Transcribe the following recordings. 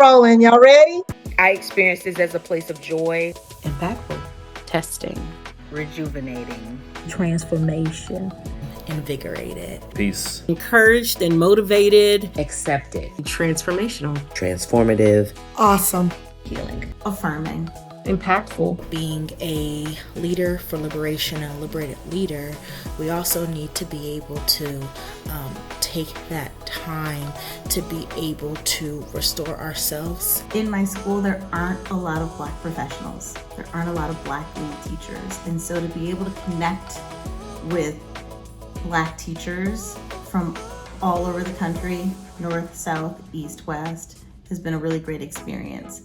rolling. Y'all ready? I experienced this as a place of joy, impactful, testing, rejuvenating, transformation, invigorated, peace, encouraged and motivated, accepted, transformational, transformative, awesome, healing, affirming, impactful. Being a leader for liberation and a liberated leader, we also need to be able to take that time to be able to restore ourselves. In my school, there aren't a lot of Black professionals. There aren't a lot of Black lead teachers. And so to be able to connect with Black teachers from all over the country, north, south, east, west, has been a really great experience.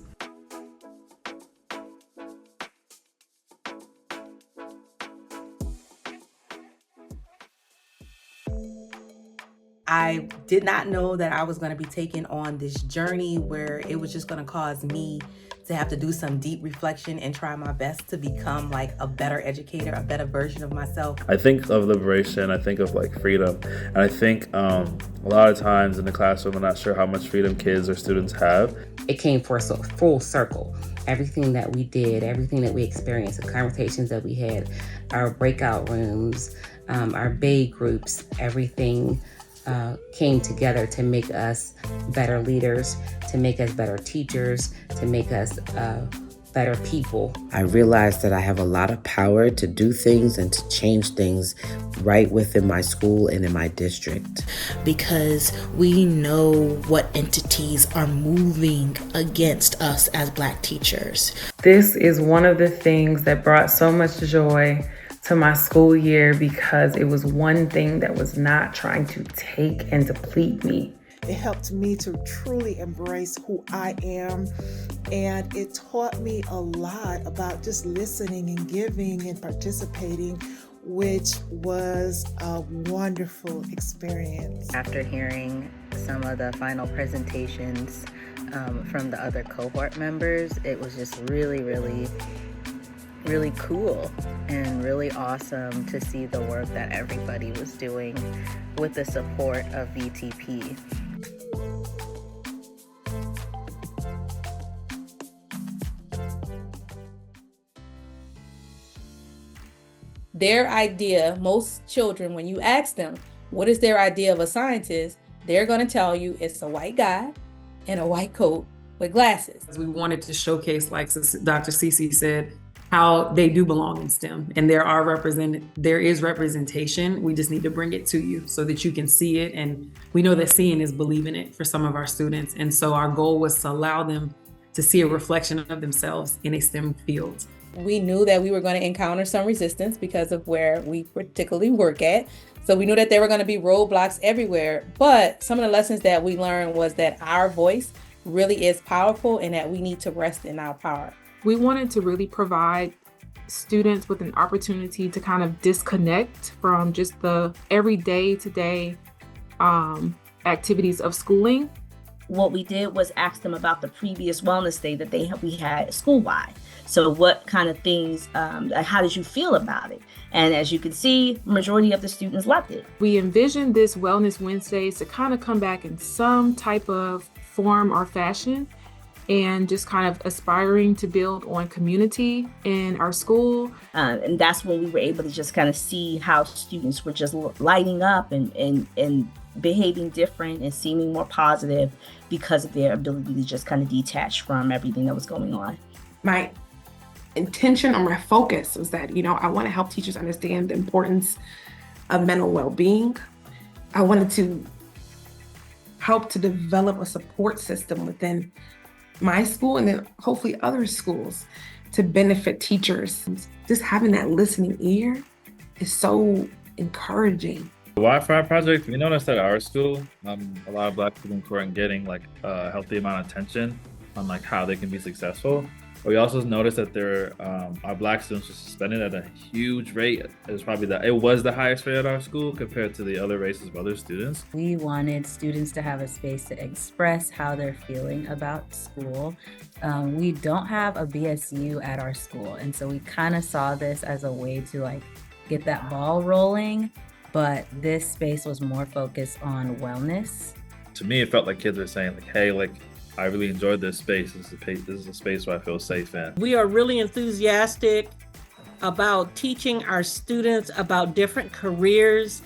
I did not know that I was going to be taking on this journey where it was just going to cause me to have to do some deep reflection and try my best to become like a better educator, a better version of myself. I think of liberation, I think of like freedom. And I think a lot of times in the classroom, I'm not sure how much freedom kids or students have. It came for a full circle. Everything that we did, everything that we experienced, the conversations that we had, our breakout rooms, our bay groups, everything came together to make us better leaders, to make us better teachers, to make us better people. I realized that I have a lot of power to do things and to change things right within my school and in my district. Because we know what entities are moving against us as Black teachers. This is one of the things that brought so much joy to my school year because it was one thing that was not trying to take and deplete me. It helped me to truly embrace who I am, and it taught me a lot about just listening and giving and participating, which was a wonderful experience. After hearing some of the final presentations from the other cohort members, it was just really cool and really awesome to see the work that everybody was doing with the support of VTP. Their idea, most children, when you ask them, what is their idea of a scientist, they're going to tell you it's a white guy in a white coat with glasses. We wanted to showcase, like Dr. Cece said, how they do belong in STEM, and there is representation. We just need to bring it to you so that you can see it, and we know that seeing is believing it for some of our students. And so our goal was to allow them to see a reflection of themselves in a STEM field. We knew that we were going to encounter some resistance because of where we particularly work at. So we knew that there were going to be roadblocks everywhere, but some of the lessons that we learned was that our voice really is powerful and that we need to rest in our power. We wanted to really provide students with an opportunity to kind of disconnect from just the everyday to-day activities of schooling. What we did was ask them about the previous wellness day that we had school-wide. So what kind of things, how did you feel about it? And as you can see, majority of the students loved it. We envisioned this Wellness Wednesdays to kind of come back in some type of form or fashion, and just kind of aspiring to build on community in our school. And that's when we were able to just kind of see how students were just lighting up and behaving different and seeming more positive because of their ability to just kind of detach from everything that was going on. My intention or my focus was that, I want to help teachers understand the importance of mental well-being. I wanted to help to develop a support system within my school and then hopefully other schools to benefit teachers. Just having that listening ear is so encouraging. The Wi-Fi project, we noticed at our school, a lot of Black students weren't getting like a healthy amount of attention on like how they can be successful. But we also noticed that our Black students were suspended at a huge rate. It was the highest rate at our school compared to the other races of other students. We wanted students to have a space to express how they're feeling about school. We don't have a BSU at our school, and so we kind of saw this as a way to get that ball rolling. But this space was more focused on wellness. To me, it felt like kids were saying hey, I really enjoyed this space. This is a space where I feel safe in. We are really enthusiastic about teaching our students about different careers,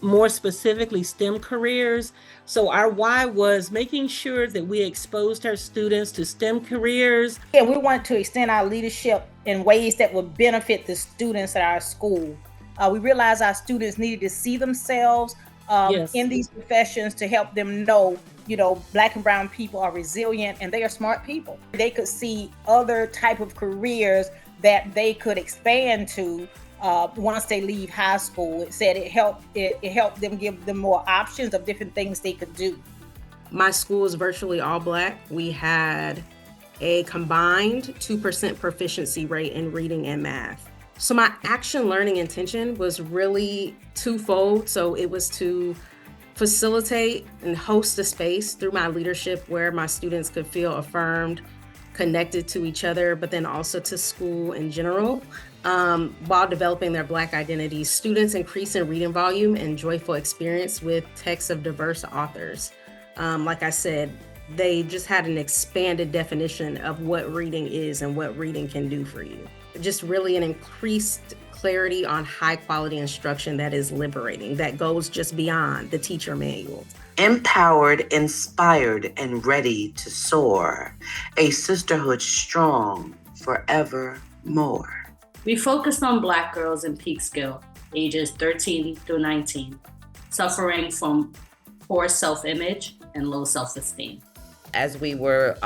more specifically STEM careers. So our why was making sure that we exposed our students to STEM careers. Yeah, we want to extend our leadership in ways that would benefit the students at our school. We realized our students needed to see themselves in these professions to help them know, Black and brown people are resilient and they are smart people. They could see other type of careers that they could expand to once they leave high school. It said it helped them, give them more options of different things they could do. My school is virtually all Black. We had a combined 2% proficiency rate in reading and math. So my action learning intention was really twofold. So it was to facilitate and host a space through my leadership where my students could feel affirmed, connected to each other, but then also to school in general, while developing their Black identities. Students increase in reading volume and joyful experience with texts of diverse authors. Like I said, they just had an expanded definition of what reading is and what reading can do for you. Just really an increased clarity on high quality instruction that is liberating, that goes just beyond the teacher manual. Empowered, inspired, and ready to soar. A sisterhood strong forevermore. We focused on Black girls in Peekskill, ages 13 through 19, suffering from poor self-image and low self-esteem. As we were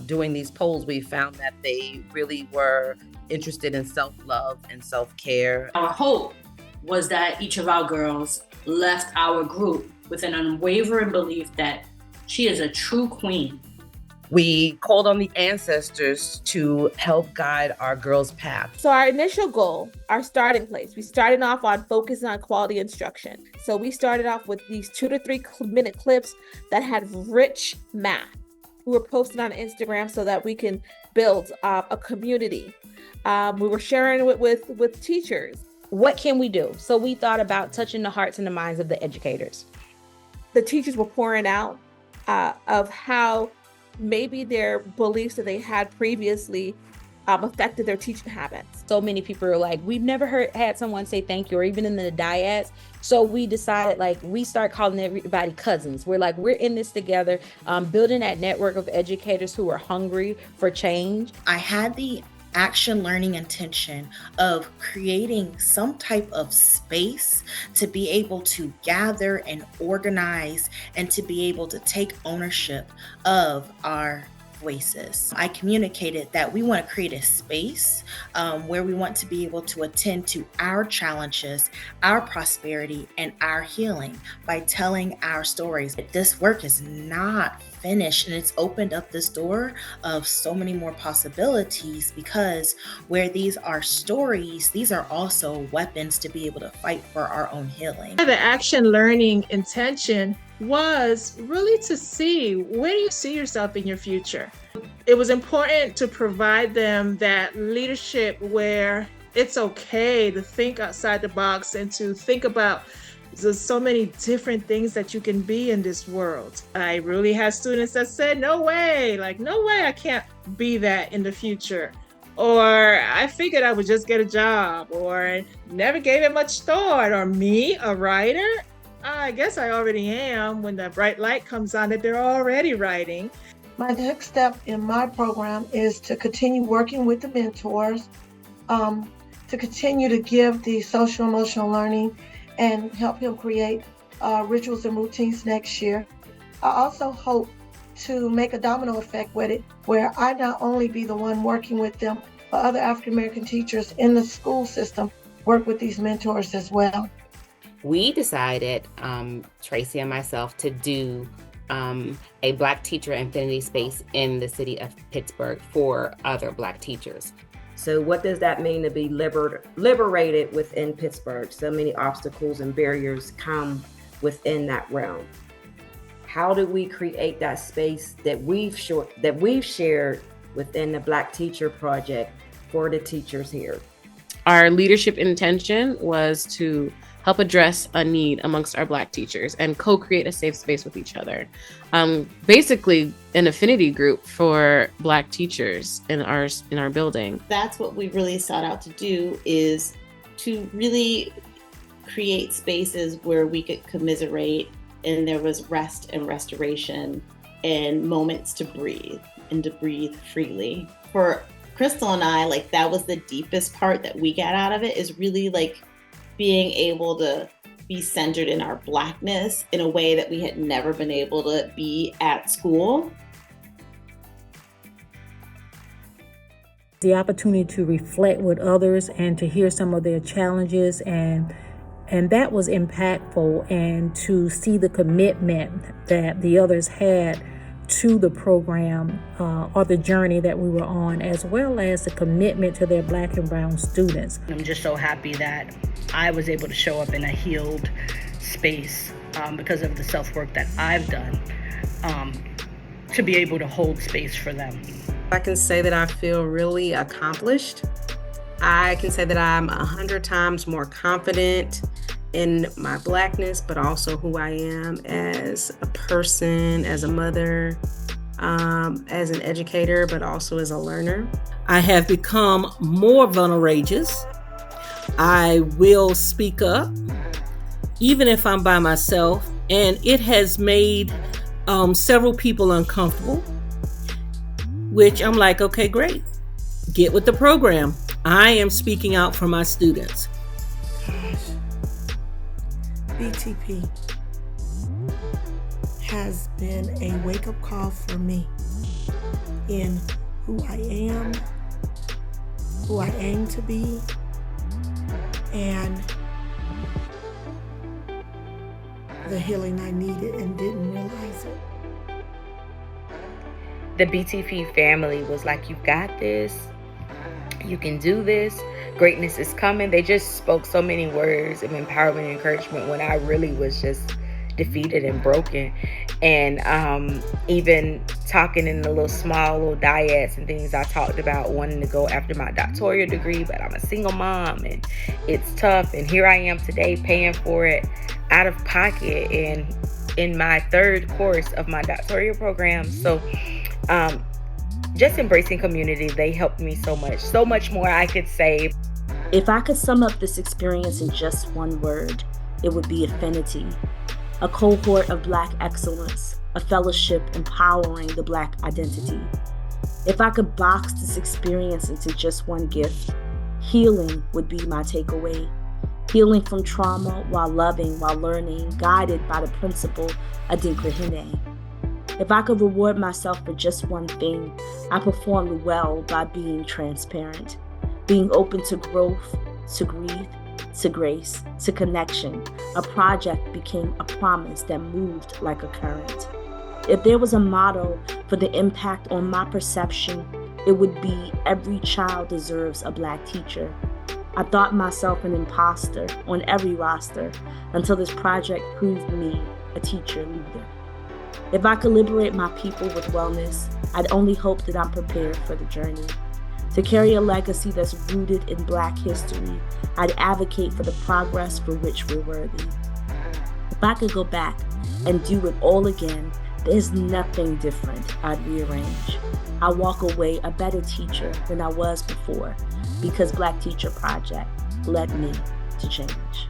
doing these polls, we found that they really were interested in self-love and self-care. Our hope was that each of our girls left our group with an unwavering belief that she is a true queen. We called on the ancestors to help guide our girls' path. So our initial goal, our starting place, we started off on focusing on quality instruction. So we started off with these 2 to 3 minute clips that had rich math. We were posting on Instagram so that we can build a community. We were sharing it with teachers. What can we do? So we thought about touching the hearts and the minds of the educators. The teachers were pouring out of how maybe their beliefs that they had previously affected their teaching habits. So many people are like, we've never had someone say thank you, or even in the dyads. So we decided, we start calling everybody cousins. We're in this together, building that network of educators who are hungry for change. I had the action learning intention of creating some type of space to be able to gather and organize and to be able to take ownership of our voices. I communicated that we want to create a space where we want to be able to attend to our challenges, our prosperity, and our healing by telling our stories. This work is not finished, and it's opened up this door of so many more possibilities, because where these are stories, these are also weapons to be able to fight for our own healing. The action learning intention was really to see, where do you see yourself in your future? It was important to provide them that leadership where it's okay to think outside the box and to think about there's so many different things that you can be in this world. I really had students that said, no way I can't be that in the future. Or I figured I would just get a job, or never gave it much thought. Or me, a writer? I guess I already am. When the bright light comes on, that they're already writing. My next step in my program is to continue working with the mentors, to continue to give the social emotional learning and help him create rituals and routines next year. I also hope to make a domino effect with it, where I not only be the one working with them, but other African American teachers in the school system work with these mentors as well. We decided, Tracy and myself, to do a Black teacher infinity space in the city of Pittsburgh for other Black teachers. So what does that mean to be liberated within Pittsburgh? So many obstacles and barriers come within that realm. How do we create that space that we've shared within the Black Teacher Project for the teachers here? Our leadership intention was to help address a need amongst our Black teachers and co-create a safe space with each other. Basically an affinity group for Black teachers in our building. That's what we really sought out to do, is to really create spaces where we could commiserate and there was rest and restoration and moments to breathe and to breathe freely. For Crystal and I, like, that was the deepest part that we got out of it, is really like being able to be centered in our Blackness in a way that we had never been able to be at school. The opportunity to reflect with others and to hear some of their challenges, and that was impactful, and to see the commitment that the others had to the program or the journey that we were on, as well as the commitment to their Black and brown students. I'm just so happy that I was able to show up in a healed space because of the self-work that I've done to be able to hold space for them. I can say that I feel really accomplished. I can say that I'm 100 times more confident in my Blackness, but also who I am as a person, as a mother, as an educator, but also as a learner. I have become more vulnerable. I will speak up, even if I'm by myself, and it has made several people uncomfortable, which I'm like, okay, great. Get with the program. I am speaking out for my students. BTP has been a wake-up call for me in who I am to be, and the healing I needed and didn't realize it. The BTP family was like, you got this, you can do this, greatness is coming. They just spoke so many words of empowerment and encouragement when I really was just defeated and broken. And even talking in the little dyads and things, I talked about wanting to go after my doctoral degree, but I'm a single mom and it's tough. And here I am today paying for it out of pocket and in my third course of my doctoral program. So just embracing community, they helped me so much more I could say. If I could sum up this experience in just one word, it would be affinity. A cohort of Black excellence, a fellowship empowering the Black identity. If I could box this experience into just one gift, healing would be my takeaway. Healing from trauma while loving, while learning, guided by the principle Adinkra. If I could reward myself for just one thing, I performed well by being transparent, being open to growth, to grief, to grace, to connection. A project became a promise that moved like a current. If there was a motto for the impact on my perception, it would be every child deserves a Black teacher. I thought myself an imposter on every roster until this project proved me a teacher leader. If I could liberate my people with wellness, I'd only hope that I'm prepared for the journey. To carry a legacy that's rooted in Black history, I'd advocate for the progress for which we're worthy. If I could go back and do it all again, there's nothing different I'd rearrange. I walk away a better teacher than I was before, because Black Teacher Project led me to change.